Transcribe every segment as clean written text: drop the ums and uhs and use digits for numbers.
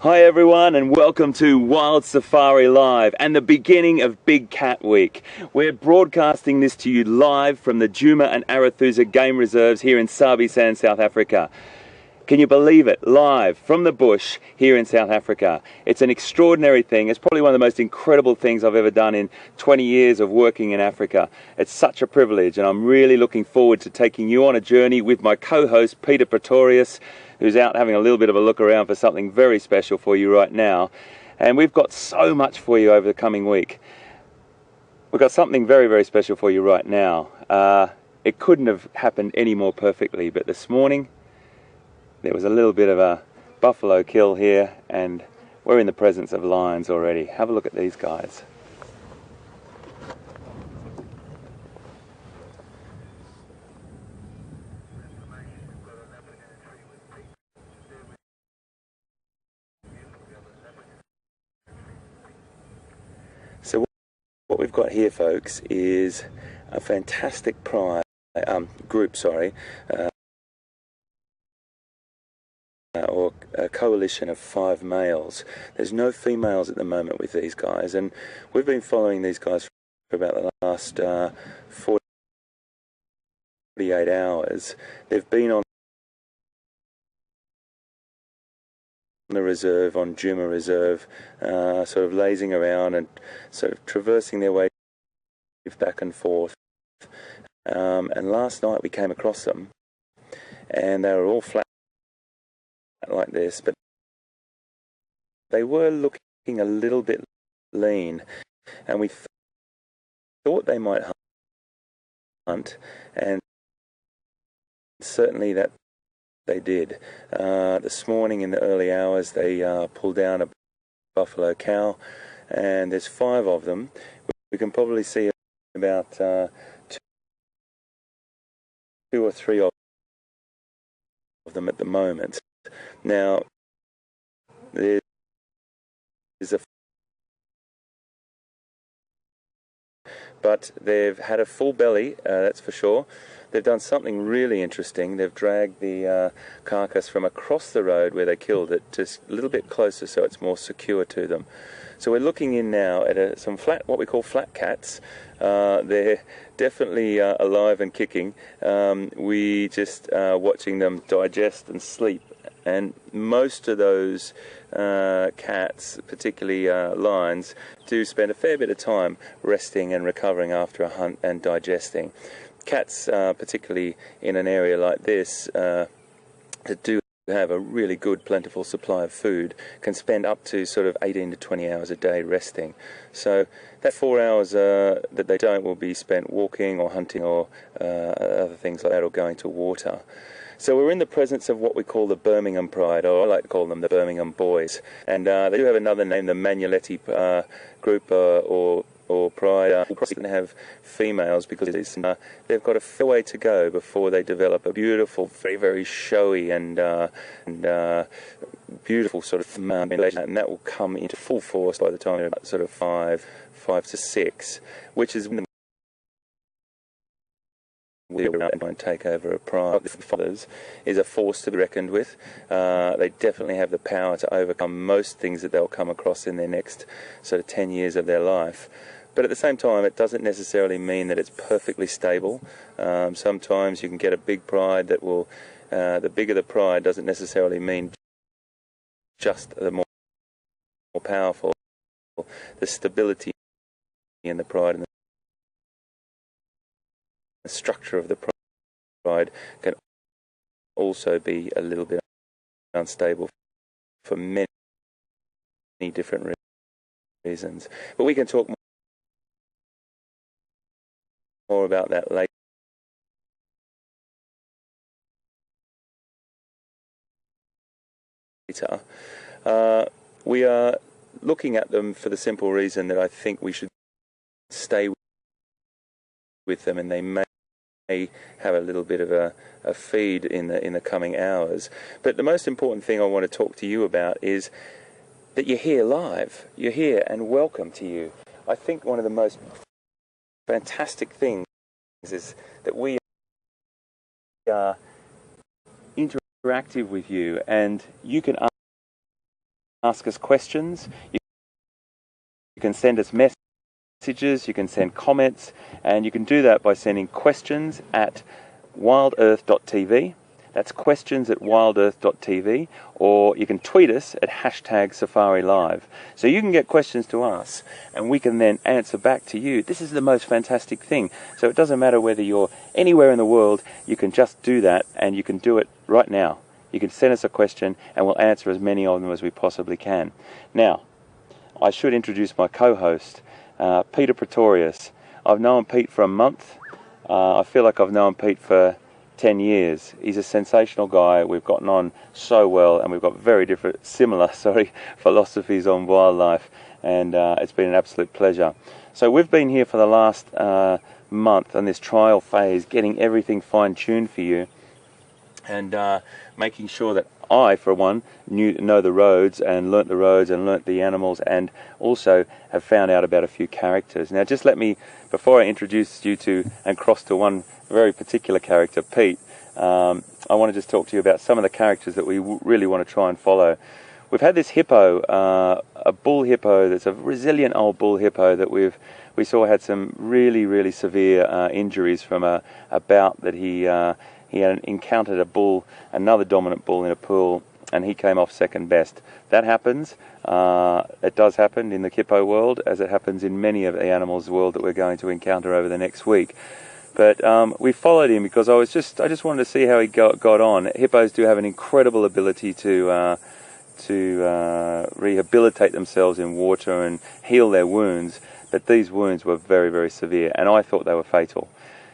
Hi everyone, and welcome to Wild Safari Live and the beginning of Big Cat Week. We're broadcasting this to you live from the Djuma and Arathusa game reserves here in Sabi-San, South Africa. Can you believe it? Live from the bush here in South Africa. It's an extraordinary thing. It's probably one of the most incredible things I've ever done in 20 years of working in Africa. It's such a privilege, and I'm really looking forward to taking you on a journey with my co-host Peter Pretorius, who's out having a little bit of a look around for something very special for you right now. And we've got so much for you over the coming week. We've got something very, very special for you right now. It couldn't have happened any more perfectly, but this morning there was a little bit of a buffalo kill here, and we're in the presence of lions already. Have a look at these guys. So what we've got here, folks, is a fantastic group, or a coalition of 5 males. There's no females at the moment with these guys, and we've been following these guys for about the last 48 hours. They've been on the reserve, on Djuma Reserve, sort of lazing around and sort of traversing their way back and forth. And last night we came across them, and they were all flat like this, but they were looking a little bit lean, and we thought they might hunt, and certainly that they did. This morning in the early hours they pulled down a buffalo cow, and there's 5 of them. We can probably see about 2 or 3 of them at the moment. Now there's but they've had a full belly, that's for sure. They've done something really interesting. They've dragged the carcass from across the road where they killed it just a little bit closer so it's more secure to them. So we're looking in now at some what we call flat cats. They're definitely alive and kicking. We just watching them digest and sleep. And most of those cats, particularly lions, do spend a fair bit of time resting and recovering after a hunt and digesting. Cats, particularly in an area like this, that do have a really good, plentiful supply of food, can spend up to sort of 18 to 20 hours a day resting. So that 4 hours that they don't will be spent walking or hunting or other things like that, or going to water. So we're in the presence of what we call the Birmingham Pride, or I like to call them the Birmingham Boys. And they do have another name, the Manuletti group or Pride. We'll probably have females because they've got a fair way to go before they develop a beautiful, very, very showy and beautiful sort of male, and that will come into full force by the time they're about sort of 5 to 6, which is when and take over a pride. The fathers is a force to be reckoned with. They definitely have the power to overcome most things that they'll come across in their next sort of 10 years of their life. But at the same time, it doesn't necessarily mean that it's perfectly stable. Sometimes you can get a big pride that will, the bigger the pride doesn't necessarily mean just the more powerful. The stability in the pride and the structure of the pride can also be a little bit unstable for many different reasons. But we can talk more about that later. We are looking at them for the simple reason that I think we should stay with them, and they may have a little bit of a feed in the coming hours. But the most important thing I want to talk to you about is that you're here live. You're here, and welcome to you. I think one of the most fantastic things is that we are interactive with you, and you can ask us questions. You can send us messages, you can send comments, and you can do that by sending questions at WildEarth.tv. That's questions at WildEarth.tv, or you can tweet us at #SafariLive. So you can get questions to us, and we can then answer back to you. This is the most fantastic thing. So it doesn't matter whether you're anywhere in the world, you can just do that, and you can do it right now. You can send us a question, and we'll answer as many of them as we possibly can. Now, I should introduce my co-host, Peter Pretorius. I've known Pete for a month. I feel like I've known Pete for 10 years. He's a sensational guy. We've gotten on so well, and we've got very similar philosophies on wildlife, and it's been an absolute pleasure. So we've been here for the last month on this trial phase, getting everything fine-tuned for you, and making sure that I, for one, know the roads and learnt the animals, and also have found out about a few characters. Now, just let me, before I introduce you to and cross to one very particular character, Pete, I want to just talk to you about some of the characters that we really want to try and follow. We've had this hippo, a bull hippo that's a resilient old bull hippo that we saw had some really severe injuries from a bout that he had encountered another dominant bull in a pool, and he came off second best. That happens. It does happen in the hippo world, as it happens in many of the animals' world that we're going to encounter over the next week. But we followed him because I just wanted to see how he got on. Hippos do have an incredible ability to rehabilitate themselves in water and heal their wounds, but these wounds were very severe, and I thought they were fatal.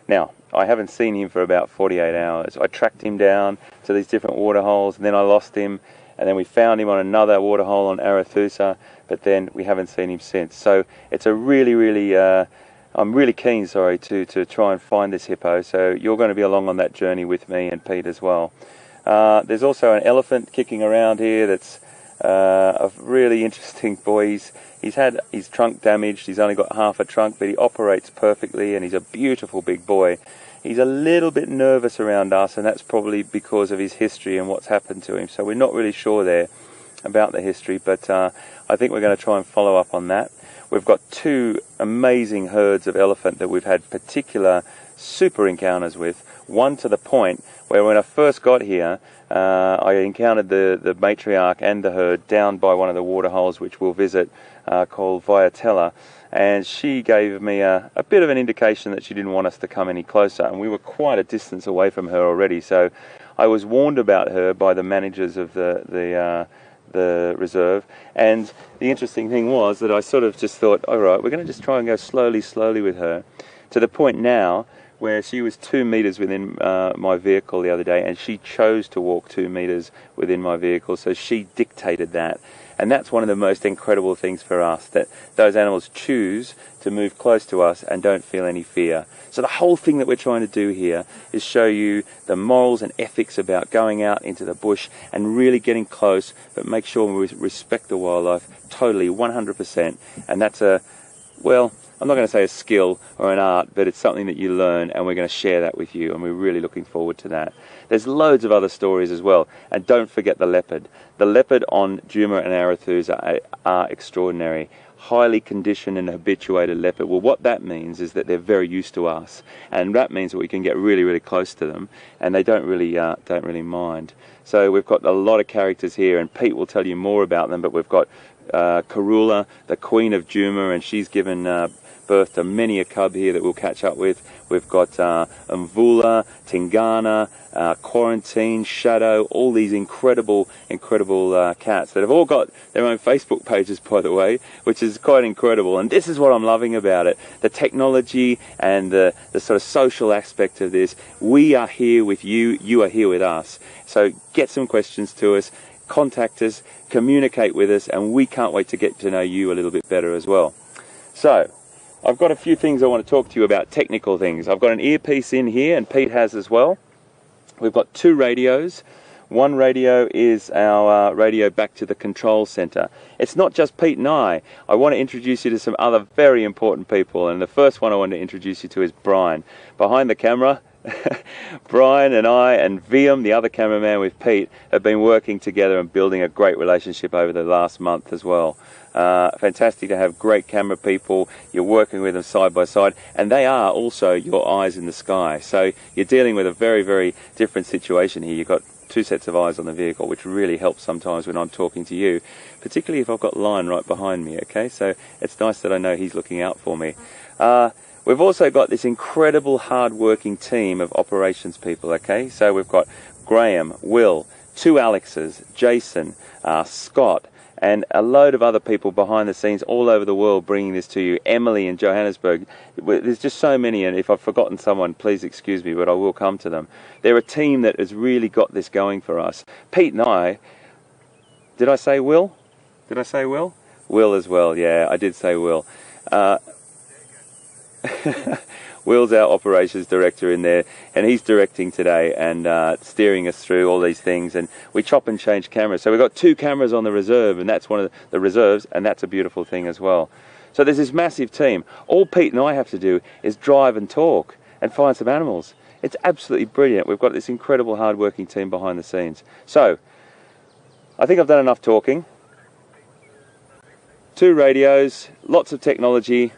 Now, I haven't seen him for about 48 hours. I tracked him down to these different waterholes, and then I lost him, and then we found him on another waterhole on Arathusa, but then we haven't seen him since. So it's a I'm really keen, to try and find this hippo, so you're going to be along on that journey with me and Pete as well. There's also an elephant kicking around here that's a really interesting boy. He's had his trunk damaged. He's only got half a trunk, but he operates perfectly, and he's a beautiful big boy. He's a little bit nervous around us, and that's probably because of his history and what's happened to him. So we're not really sure there about the history, but I think we're going to try and follow up on that. We've got two amazing herds of elephant that we've had particular super encounters with. One to the point where when I first got here, I encountered the matriarch and the herd down by one of the waterholes which we'll visit, called Viatella, and she gave me a bit of an indication that she didn't want us to come any closer, and we were quite a distance away from her already, so I was warned about her by the managers of the reserve. And the interesting thing was that I sort of just thought, all right, we're going to just try and go slowly with her, to the point now where she was 2 meters within my vehicle the other day, and she chose to walk 2 meters within my vehicle, so she dictated that. And that's one of the most incredible things for us, that those animals choose to move close to us and don't feel any fear. So the whole thing that we're trying to do here is show you the morals and ethics about going out into the bush and really getting close, but make sure we respect the wildlife totally, 100%. And that's well, I'm not going to say a skill or an art, but it's something that you learn, and we're going to share that with you, and we're really looking forward to that. There's loads of other stories as well, and don't forget the leopard. The leopard on Djuma and Arathusa are extraordinary. Highly conditioned and habituated leopard. Well, what that means is that they're very used to us, and that means that we can get really close to them, and they don't really mind. So we've got a lot of characters here, and Pete will tell you more about them, but we've got Karula, the queen of Djuma, and she's given birth to many a cub here that we'll catch up with. We've got Mvula, Tingana, Quarantine, Shadow, all these incredible cats that have all got their own Facebook pages, by the way, which is quite incredible. And this is what I'm loving about it, the technology and the sort of social aspect of this. We are here with you, you are here with us. So get some questions to us, contact us, communicate with us, and we can't wait to get to know you a little bit better as well. So I've got a few things I want to talk to you about, technical things. I've got an earpiece in here, and Pete has as well. We've got two radios. One radio is our radio back to the control center. It's not just Pete and I. I want to introduce you to some other very important people, and the first one I want to introduce you to is Brian. Behind the camera, Brian and I and Viam, the other cameraman with Pete, have been working together and building a great relationship over the last month as well. Fantastic to have great camera people. You're working with them side by side, and they are also your eyes in the sky. So you're dealing with a very, very different situation here. You've got two sets of eyes on the vehicle, which really helps sometimes when I'm talking to you, particularly if I've got Lion right behind me, okay? So it's nice that I know he's looking out for me. We've also got this incredible hard-working team of operations people, okay? So we've got Graham, Will, two Alexes, Jason, Scott, and a load of other people behind the scenes all over the world bringing this to you. Emily in Johannesburg. There's just so many, and if I've forgotten someone, please excuse me, but I will come to them. They're a team that has really got this going for us. Pete and I, did I say Will? Did I say Will? Will as well, yeah, I did say Will. Will's our operations director in there, and he's directing today and steering us through all these things, and we chop and change cameras. So we've got two cameras on the reserve, and that's one of the reserves, and that's a beautiful thing as well. So there's this massive team. All Pete and I have to do is drive and talk and find some animals. It's absolutely brilliant. We've got this incredible hard-working team behind the scenes. So I think I've done enough talking. Two radios, lots of technology,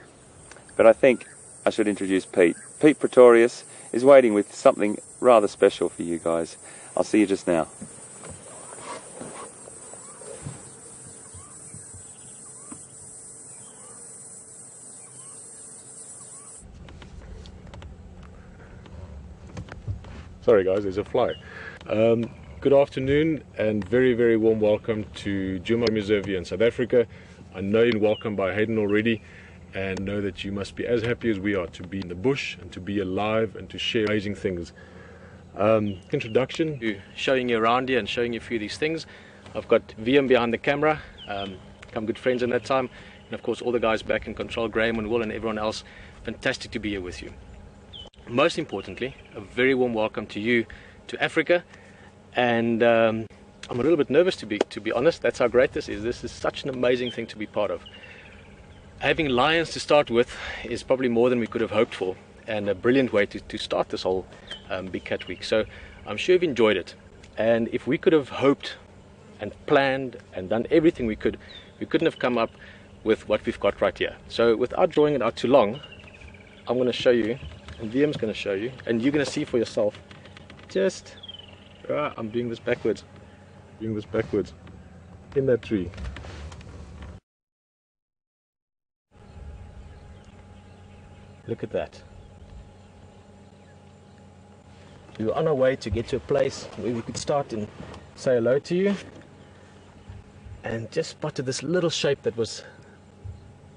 but I think I should introduce Pete. Pete Pretorius is waiting with something rather special for you guys. I'll see you just now. Sorry guys, there's a fly. Good afternoon and very, very warm welcome to Djuma Reserve here in South Africa. I know you're welcomed by Hayden already, and know that you must be as happy as we are to be in the bush and to be alive and to share amazing things. Introduction. Showing you around here and showing you a few of these things. I've got VM behind the camera, become good friends in that time, and of course all the guys back in control, Graham and Will and everyone else. Fantastic to be here with you. Most importantly, a very warm welcome to you to Africa, and I'm a little bit nervous to be honest. That's how great this is. This is such an amazing thing to be part of. Having lions to start with is probably more than we could have hoped for, and a brilliant way to start this whole Big Cat Week. So I'm sure you've enjoyed it, and if we could have hoped and planned and done everything we could, we couldn't have come up with what we've got right here. So without drawing it out too long, I'm going to show you, and VM's going to show you, and you're going to see for yourself. Just I'm doing this backwards in that tree. Look at that. We were on our way to get to a place where we could start and say hello to you, and just spotted this little shape that was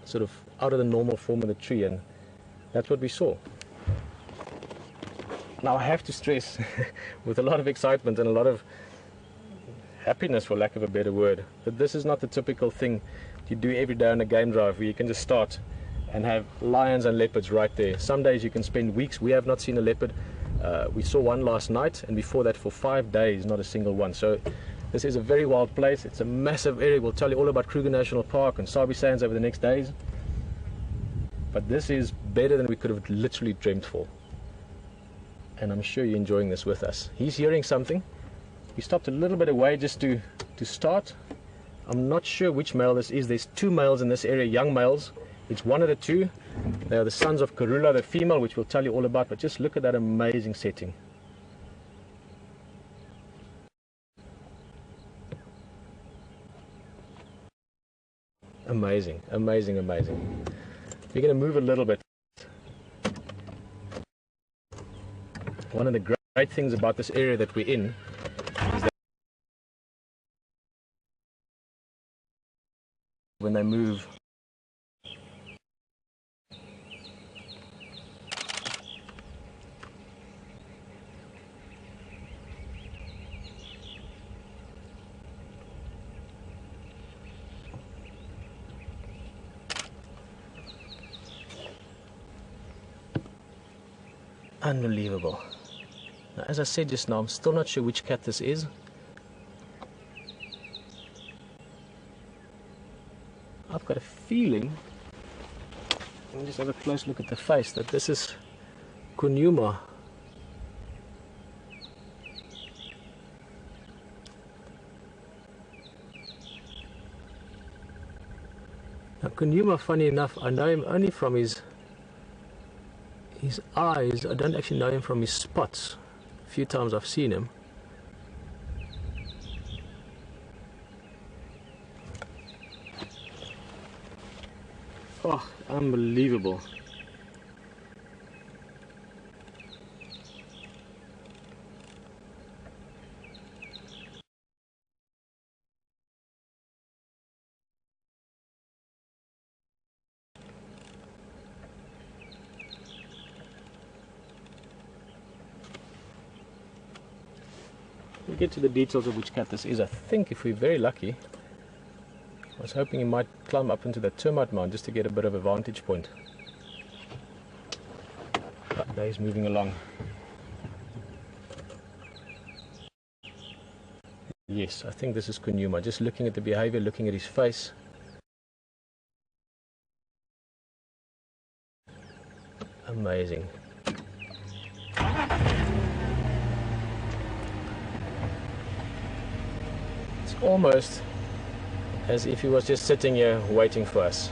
sort of out of the normal form of the tree, and that's what we saw. Now I have to stress, with a lot of excitement and a lot of happiness, for lack of a better word, that this is not the typical thing you do every day on a game drive where you can just start and have lions and leopards right there. Some days you can spend weeks. We have not seen a leopard. We saw one last night, and before that for 5 days, not a single one. So this is a very wild place. It's a massive area. We'll tell you all about Kruger National Park and Sabi Sands over the next days. But this is better than we could have literally dreamt for. And I'm sure you're enjoying this with us. He's hearing something. We stopped a little bit away just to start. I'm not sure which male this is. There's two males in this area, young males. It's one of the two. They are the sons of Karula, the female, which we'll tell you all about, but just look at that amazing setting. Amazing, amazing, amazing. We're going to move a little bit. One of the great things about this area that we're in is that when they move, unbelievable. Now, as I said just now, I'm still not sure which cat this is. I've got a feeling, let me just have a close look at the face, that this is Kunuma. Djuma, funny enough, I know him only from his eyes. I don't actually know him from his spots. A few times I've seen him. Oh, unbelievable. We'll get to the details of which cat this is. I think if we're very lucky, I was hoping he might climb up into that termite mound just to get a bit of a vantage point. But now he's moving along. Yes, I think this is Djuma. Just looking at the behavior, looking at his face. Amazing. It's almost as if he was just sitting here waiting for us.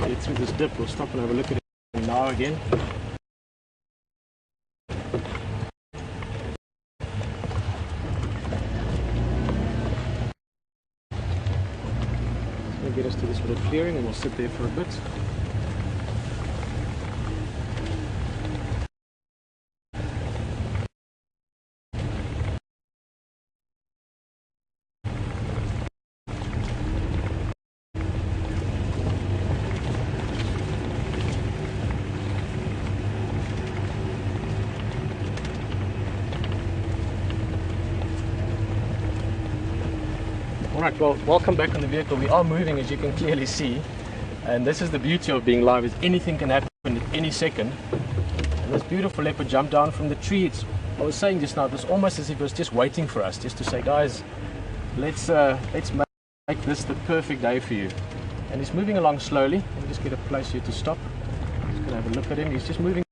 Get through this dip, we'll stop and have a look at it now again. It's going to get us to this little clearing and we'll sit there for a bit. Alright, well, welcome back on the vehicle. We are moving, as you can clearly see, and this is the beauty of being live, is anything can happen at any second. And this beautiful leopard jumped down from the tree. I was saying just now, it was almost as if it was just waiting for us, just to say, guys, let's make this the perfect day for you. And he's moving along slowly. Let me just get a place here to stop. Just going to have a look at him. He's just moving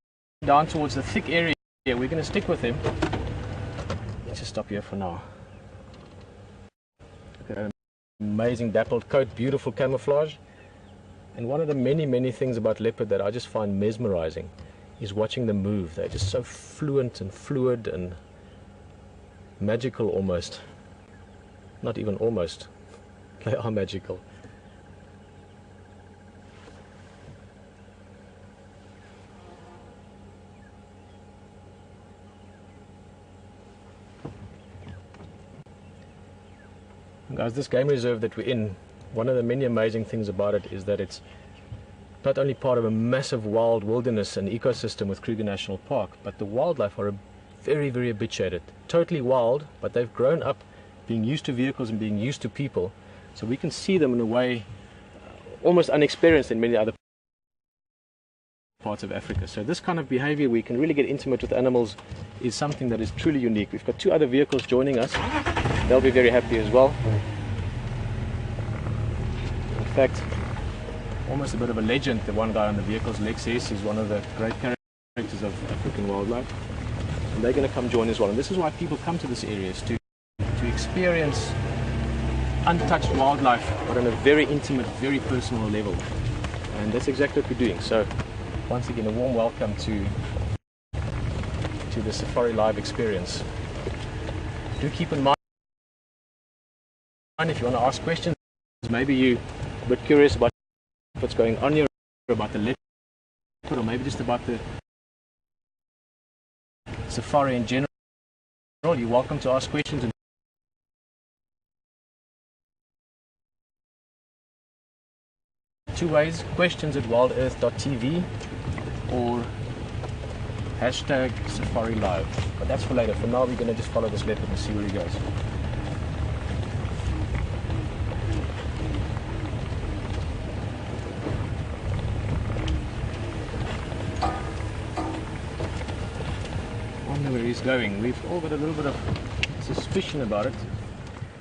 down towards the thick area here. We're going to stick with him. Let's just stop here for now. Look at that amazing dappled coat, beautiful camouflage. And one of the many things about leopard that I just find mesmerizing is watching them move. They're just so fluent and fluid and magical almost. Not even almost. They are magical. Guys, this game reserve that we're in, one of the many amazing things about it is that it's not only part of a massive wild wilderness and ecosystem with Kruger National Park, but the wildlife are very habituated. Totally wild, but they've grown up being used to vehicles and being used to people. So we can see them in a way almost unexperienced in many other parts of Africa. So this kind of behavior, we can really get intimate with animals, is something that is truly unique. We've got two other vehicles joining us. They'll be very happy as well. In fact, almost a bit of a legend, the one guy on the vehicle's Lexus is one of the great characters of African wildlife. And they're going to come join as well. And this is why people come to this area, is to experience untouched wildlife, but on a very intimate, very personal level. And that's exactly what we're doing. So once again, a warm welcome to the Safari Live experience. Do keep in mind, if you want to ask questions, maybe you're a bit curious about what's going on here, about the leopard, or maybe just about the safari in general, you're welcome to ask questions. And two ways: questions at WildEarthTV, or Hashtag Safari Live. But that's for later. For now, we're going to just follow this leopard and see where he goes. I wonder where he's going. We've all got a little bit of suspicion about it.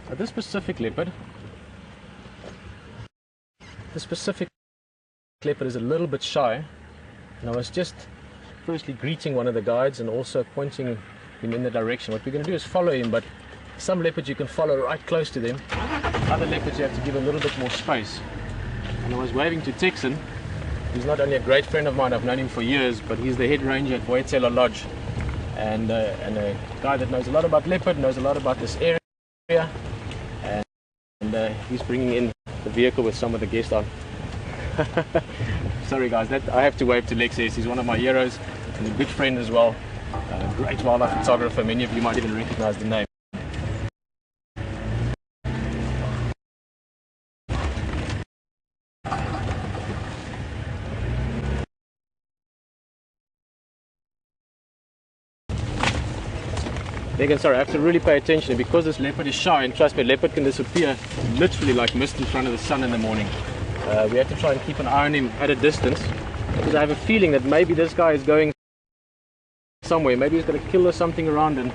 But this specific leopard is a little bit shy. And I was just firstly greeting one of the guides and also pointing him in the direction. What we're going to do is follow him, but some leopards you can follow right close to them. Other leopards you have to give a little bit more space. And I was waving to Texan. He's not only a great friend of mine, I've known him for years, but he's the head ranger at WildEarthTV Lodge. And a guy that knows a lot about leopard, knows a lot about this area. And he's bringing in the vehicle with some of the guests on. Sorry guys, I have to wave to Lexius. He's one of my heroes and a good friend as well. Great wildlife photographer. Many of you might even recognize the name. Again, sorry, I have to really pay attention because this leopard is shy, and trust me, a leopard can disappear literally like mist in front of the sun in the morning. We have to try and keep an eye on him at a distance because I have a feeling that maybe this guy is going somewhere. Maybe he's going to kill or something around, and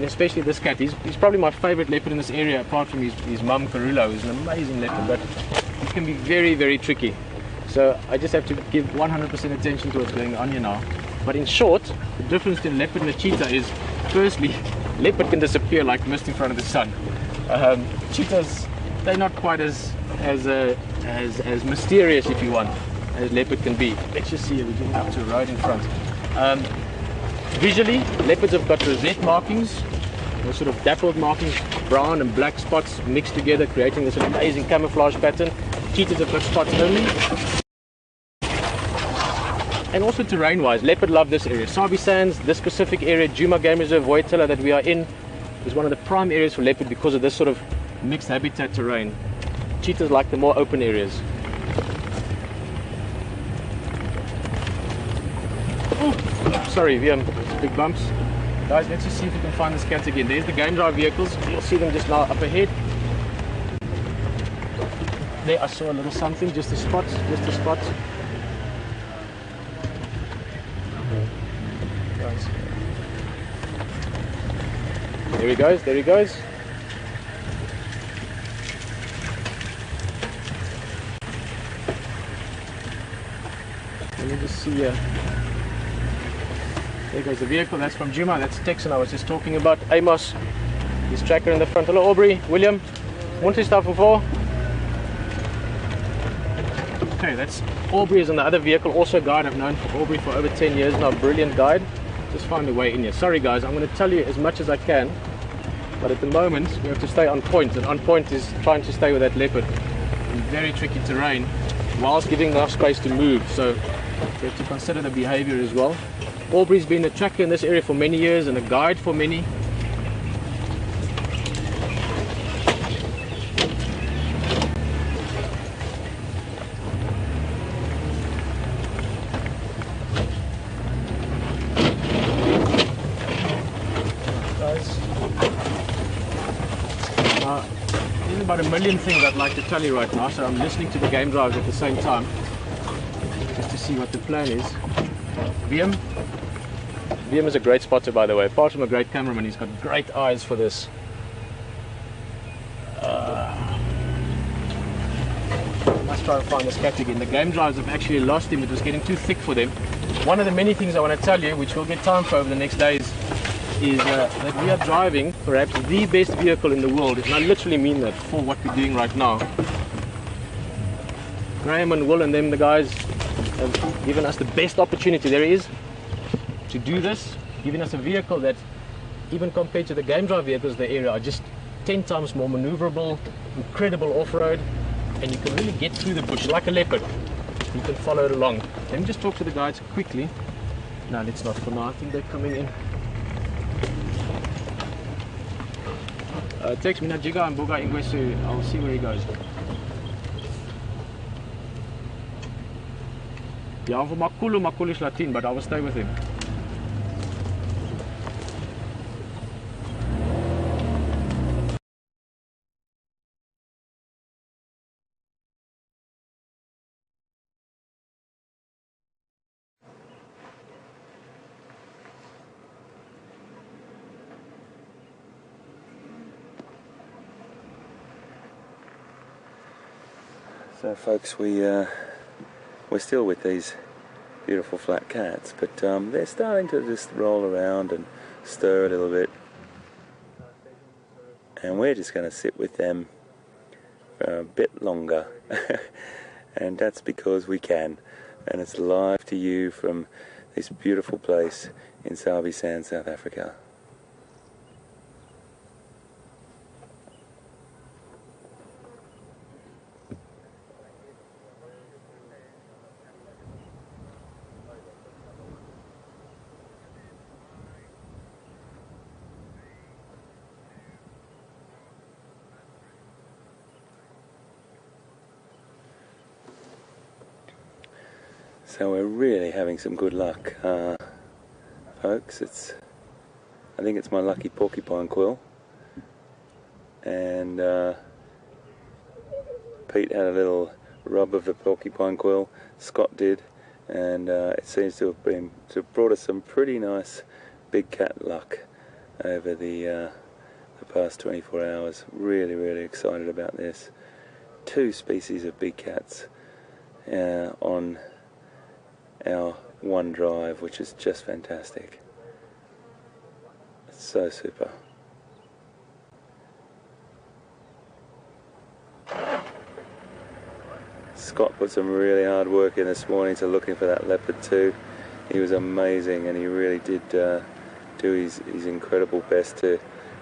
especially this cat. He's probably my favorite leopard in this area apart from his mum Karulo, who's an amazing leopard, but he can be very, very tricky. So I just have to give 100% attention to what's going on here now. But in short, the difference between a leopard and a cheetah is, firstly, leopard can disappear like mist in front of the sun. Cheetahs, they're not quite as mysterious, if you want, as leopard can be. Let's just see, we're getting up to a road in front. Visually, leopards have got rosette markings, those sort of dappled markings, brown and black spots mixed together, creating this amazing camouflage pattern. Cheetahs have got spots only. And also terrain-wise, leopard love this area. Sabi Sands, this specific area, Djuma Game Reserve, WildEarthTV that we are in, is one of the prime areas for leopard because of this sort of mixed habitat terrain. Cheetahs like the more open areas. Oh, sorry, big bumps. Guys, let's just see if we can find this cat again. There's the game drive vehicles. You'll see them just now up ahead. There I saw a little something, just a spot. There he goes. Let me just see here. There goes the vehicle, that's from Djuma, that's Texan I was just talking about. Amos, his tracker in the front. Hello Aubrey, William, Monty stuff before. Okay, that's Aubrey is on the other vehicle, also a guide. I've known Aubrey for over 10 years now, brilliant guide. Just found a way in here. Sorry guys, I'm going to tell you as much as I can, but at the moment we have to stay on point, and on point is trying to stay with that leopard in very tricky terrain whilst giving enough space to move, so we have to consider the behavior as well. Aubrey's been a tracker in this area for many years and a guide for many. There's about a million things I'd like to tell you right now, so I'm listening to the game drives at the same time just to see what the plan is. VM is a great spotter, by the way. Apart from a great cameraman, he's got great eyes for this. Let's try and find this cat again. The game drives have actually lost him. It was getting too thick for them. One of the many things I want to tell you, which we'll get time for over the next days, is that we are driving perhaps the best vehicle in the world, and I literally mean that for what we're doing right now. Graham and Will and them, the guys, have given us the best opportunity there is to do this, giving us a vehicle that, even compared to the game drive vehicles in the area, are just 10 times more maneuverable, incredible off-road, and you can really get through the bush like a leopard. You can follow it along. Let me just talk to the guides quickly. No, let's not for now. I think they're coming in. Text me na Jiga and Boga Ingwesu. I'll see where he goes. Yeah, for Makulu is Latin, but I will stay with him. So folks, we're still with these beautiful flat cats, but they're starting to just roll around and stir a little bit, and we're just going to sit with them for a bit longer. And that's because we can, and it's live to you from this beautiful place in Sabi Sand, South Africa. So we're really having some good luck, folks. I think it's my lucky porcupine quill, and Pete had a little rub of the porcupine quill, Scott did, and it seems to have brought us some pretty nice big cat luck over the past 24 hours. Really excited about this. 2 species of big cats on our one drive, which is just fantastic. It's so super. Scott put some really hard work in this morning to looking for that leopard too. He was amazing, and he really did do his incredible best to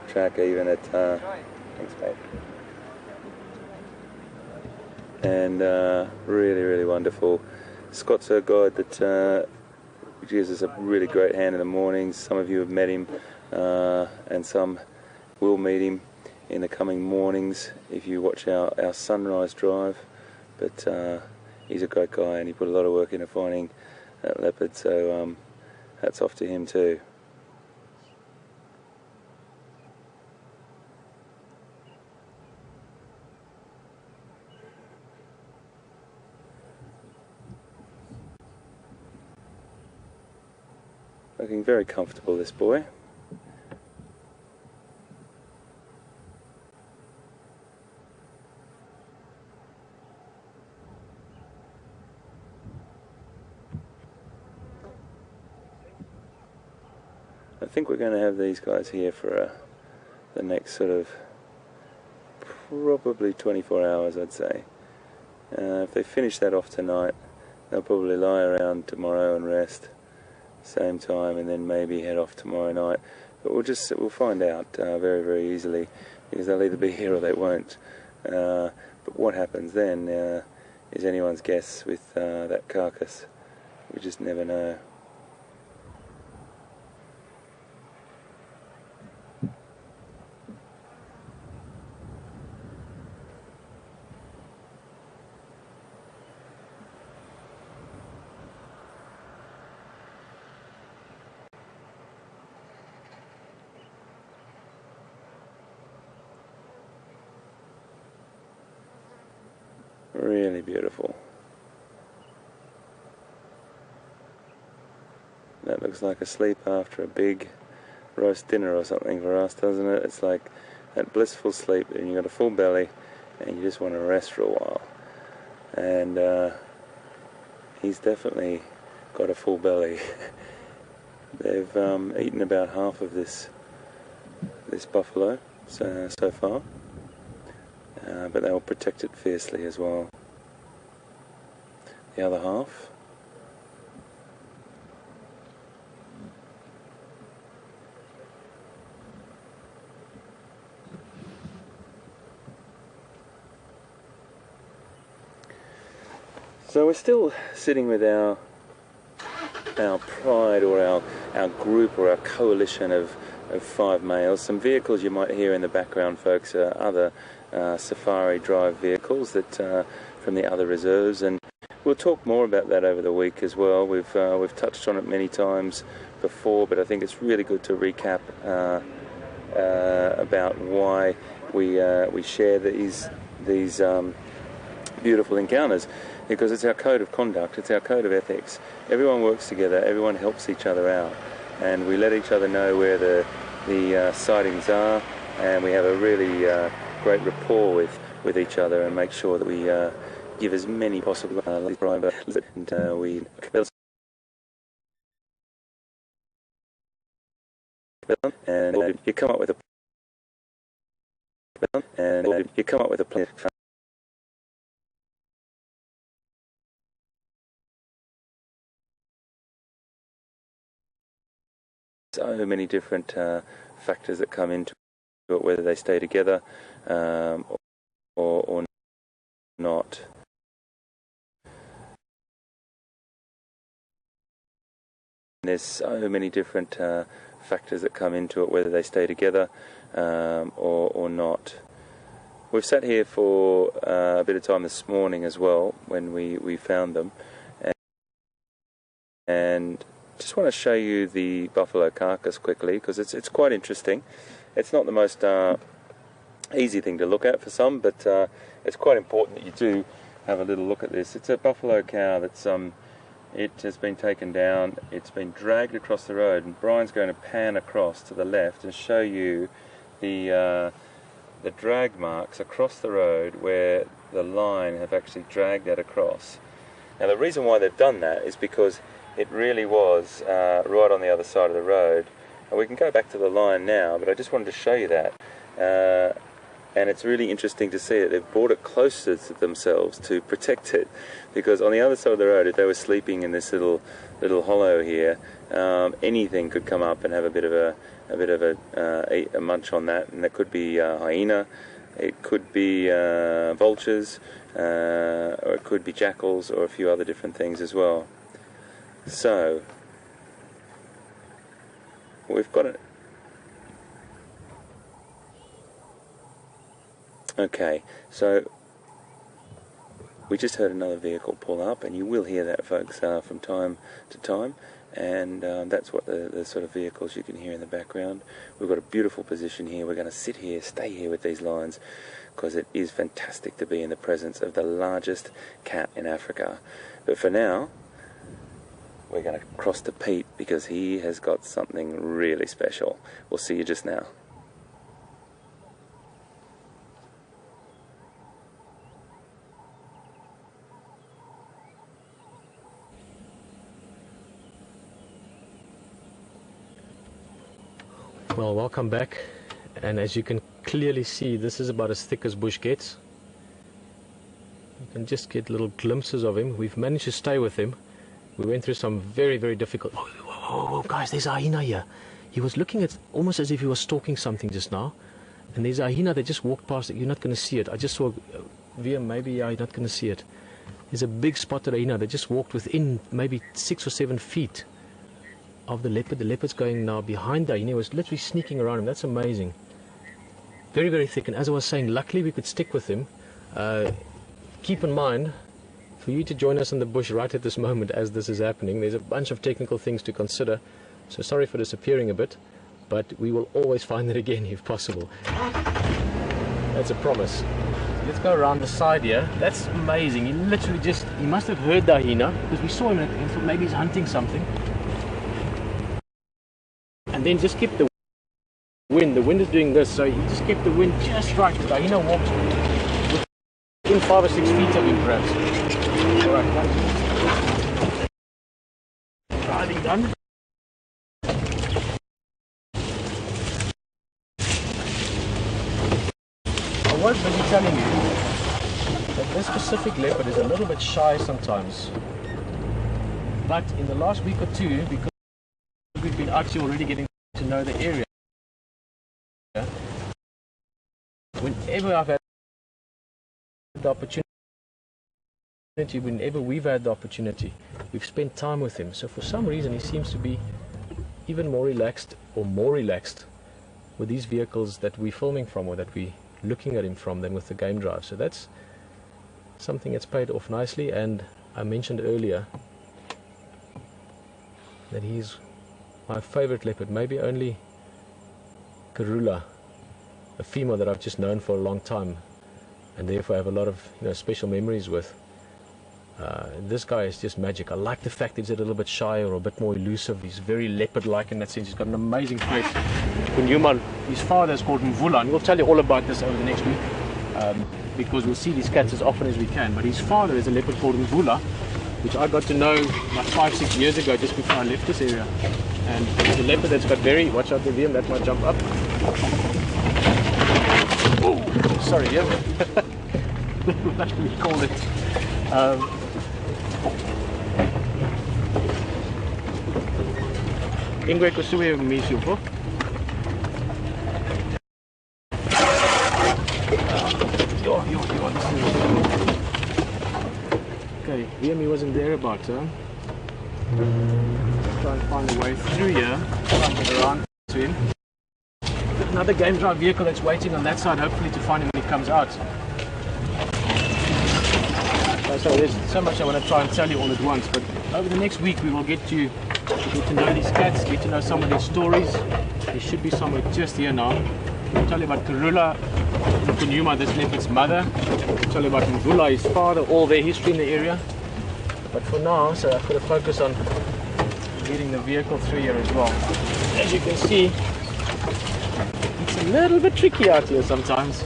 track even at thanks mate. And really wonderful. Scott's a guide that gives us a really great hand in the mornings. Some of you have met him, and some will meet him in the coming mornings if you watch our sunrise drive. But he's a great guy, and he put a lot of work into finding that leopard, so hats off to him too. Looking very comfortable, this boy. I think we're going to have these guys here for the next sort of probably 24 hours, I'd say. If they finish that off tonight, they'll probably lie around tomorrow and rest. Same time, and then maybe head off tomorrow night. But we'll find out very easily, because they'll either be here or they won't. But what happens then is anyone's guess with that carcass. We just never know. Really beautiful. That looks like a sleep after a big roast dinner or something for us, doesn't it? It's like that blissful sleep, and you've got a full belly and you just want to rest for a while. And he's definitely got a full belly. They've eaten about half of this buffalo so far. But they'll protect it fiercely as well. The other half. So we're still sitting with our pride, or our group, or our coalition of 5 males. Some vehicles you might hear in the background, folks, are other safari drive vehicles that from the other reserves, and we'll talk more about that over the week as well. We've touched on it many times before, but I think it's really good to recap about why we share these beautiful encounters, because it's our code of conduct, it's our code of ethics. Everyone works together, everyone helps each other out, and we let each other know where the sightings are, and we have a really great rapport with each other, and make sure that we give as many possible and we and you come up with a plan. So many different factors that come into it, whether they stay together or not. There's so many different factors that come into it, whether they stay together or not. We've sat here for a bit of time this morning as well when we found them, and just want to show you the buffalo carcass quickly, because it's quite interesting. It's not the most easy thing to look at for some, but it's quite important that you do have a little look at this. It's a buffalo cow that's it has been taken down, it's been dragged across the road, and Brian's going to pan across to the left and show you the drag marks across the road where the line have actually dragged that across. Now the reason why they've done that is because it really was right on the other side of the road. And we can go back to the line now, but I just wanted to show you that. And it's really interesting to see that they've brought it closer to themselves to protect it, because on the other side of the road, if they were sleeping in this little hollow here, anything could come up and have a bit of a munch on that, and that could be hyena, it could be vultures, or it could be jackals, or a few other different things as well. So we've got it. Okay, so we just heard another vehicle pull up, and you will hear that, folks, from time to time, and that's what the sort of vehicles you can hear in the background. We've got a beautiful position here. We're going to sit here, stay here with these lions, because it is fantastic to be in the presence of the largest cat in Africa. But for now, we're going to cross to Pete, because he has got something really special. We'll see you just now. Well, welcome back, and as you can clearly see, this is about as thick as bush gets. You can just get little glimpses of him. We've managed to stay with him. We went through some very, very difficult... Oh, guys, there's a hyena here. He was looking at almost as if he was stalking something just now, and there's a hyena that just walked past it. You're not going to see it. I just saw VM, maybe you're not going to see it. There's a big spotted hyena that just walked within maybe 6 or 7 feet of the leopard. The leopard's going now behind that. He was literally sneaking around him. That's amazing. Very, very thick. And as I was saying, luckily we could stick with him. Keep in mind, for you to join us in the bush right at this moment as this is happening, there's a bunch of technical things to consider. So sorry for disappearing a bit, but we will always find it again if possible. That's a promise. Let's go around the side here. That's amazing. He literally he must have heard the hyena, because we saw him and thought maybe he's hunting something. And then just keep the wind. The wind is doing this, so you just keep the wind just right. The hyena walks within 5 or 6 feet of him, perhaps. Alright, driving done. I was busy telling you that this specific leopard is a little bit shy sometimes. But in the last week or two, because we've been actually already getting to know the area, whenever I've had the opportunity, whenever we've had the opportunity, we've spent time with him. So for some reason he seems to be even more relaxed, or more relaxed with these vehicles that we're filming from, or that we're looking at him from, than with the game drive. So that's something that's paid off nicely, and I mentioned earlier that he's my favorite leopard, maybe only Karula, a female that I've just known for a long time, and therefore I have a lot of special memories with. This guy is just magic. I like the fact that he's a little bit shy or a bit more elusive. He's very leopard-like in that sense. He's got an amazing face. Djuma, his father is called Mvula, and we'll tell you all about this over the next week, because we'll see these cats as often as we can. But his father is a leopard called Mvula, which I got to know about 5-6 years ago, just before I left this area. And it's a leopard that's got very, watch out there, Liam, that might jump up. Oh, sorry, Liam. That's what we called it. Ingwe kusuwe misi upo. Okay, Liam, he wasn't there about, huh? Try and find a way through here, try and get around to him. Another game drive vehicle that's waiting on that side, hopefully to find him when he comes out. So there's so much I want to try and tell you all at once, but over the next week we will get to know these cats, get to know some of their stories. There should be somewhere just here now. I'll tell you about Karula, Djuma, this leopard's mother. I'll tell you about Mvula, his father, all their history in the area. But for now, so I've got to focus on getting the vehicle through here as well. As you can see, it's a little bit tricky out here sometimes.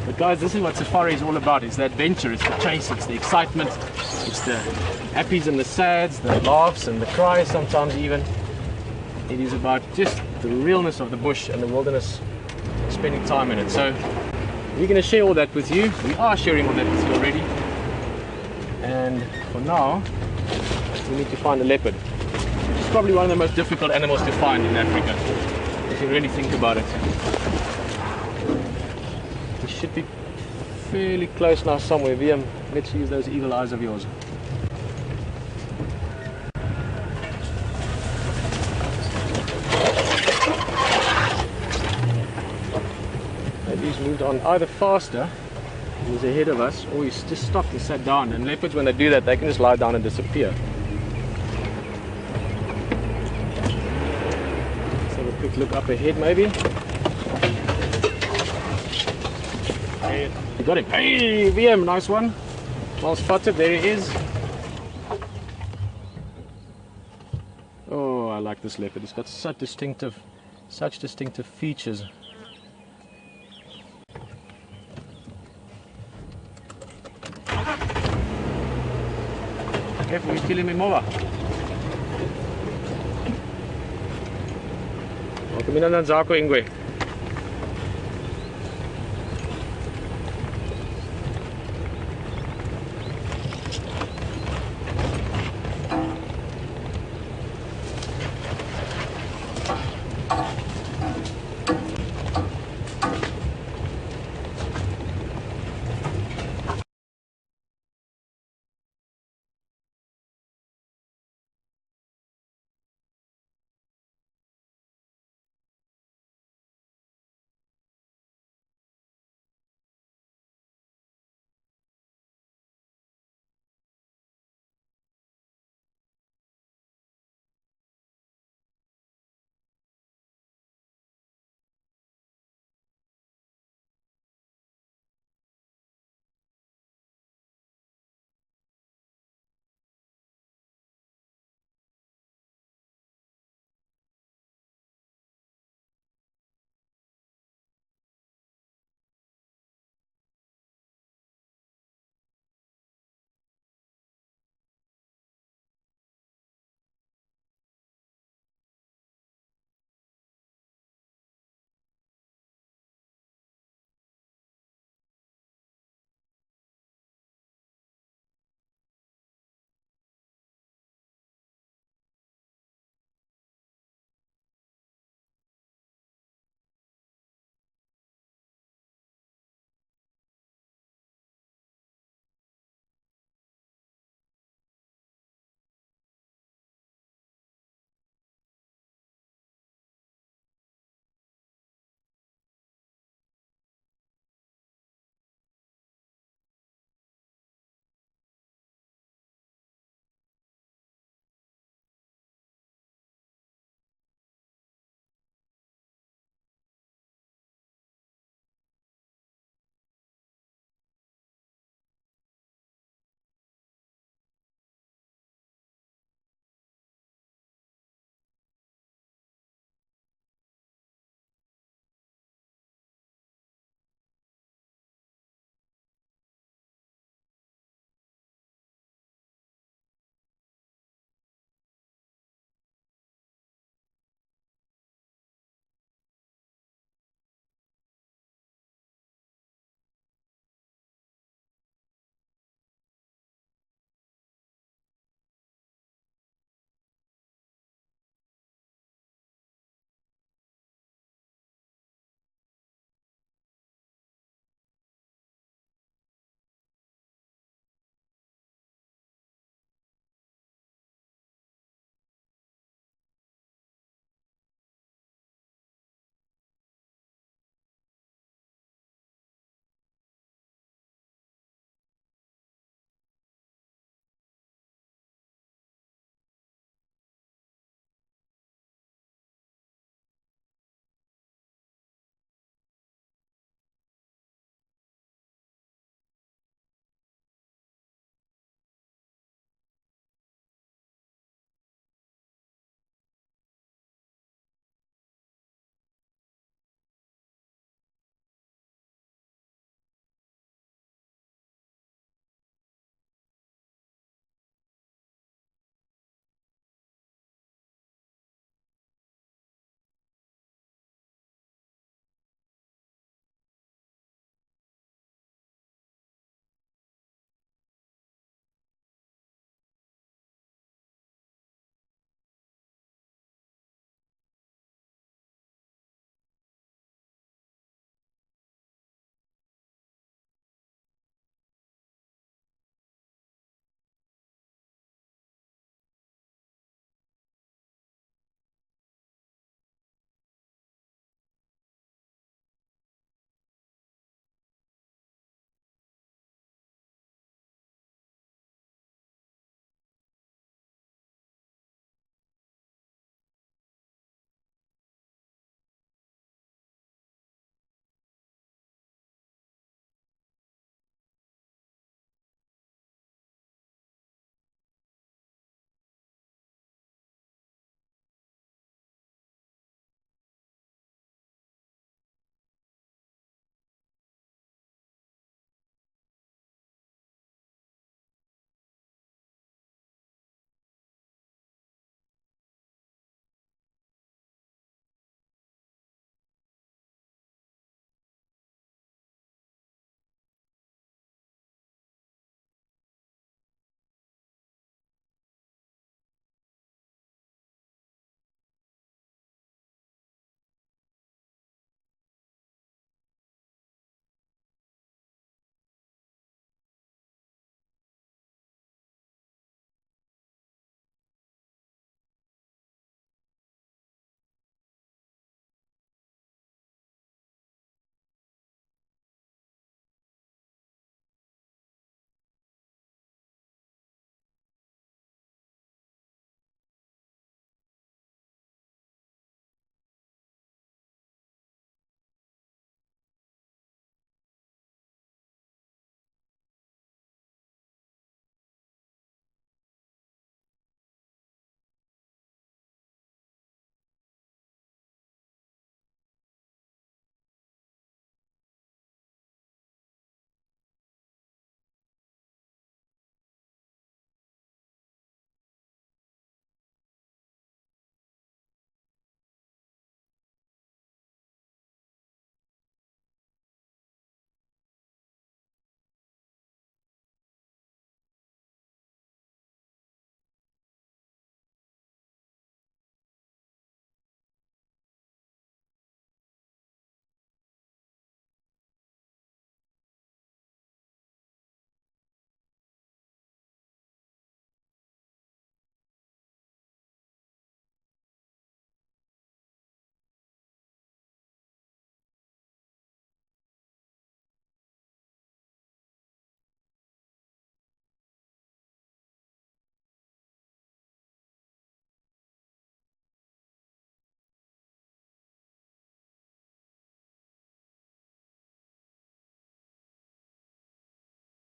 But guys, this is what safari is all about. It's the adventure, it's the chase, it's the excitement, it's the happies and the sads, the laughs and the cries sometimes even. It is about just the realness of the bush and the wilderness, spending time in it. So we're going to share all that with you. We are sharing all that with you already. And for now, we need to find a leopard. It's probably one of the most difficult animals to find in Africa, if you really think about it. We should be fairly close now somewhere. Liam, let's use those eagle eyes of yours. Maybe he's moved on either faster, he's ahead of us, or he's just stopped and sat down. And leopards, when they do that, they can just lie down and disappear. Let's have a quick look up ahead maybe. You got him. Hey, VM, nice one. Well spotted, there he is. Oh, I like this leopard. He's got such distinctive features. Careful, he's killing me more. Welcome in on Zako Ingwe.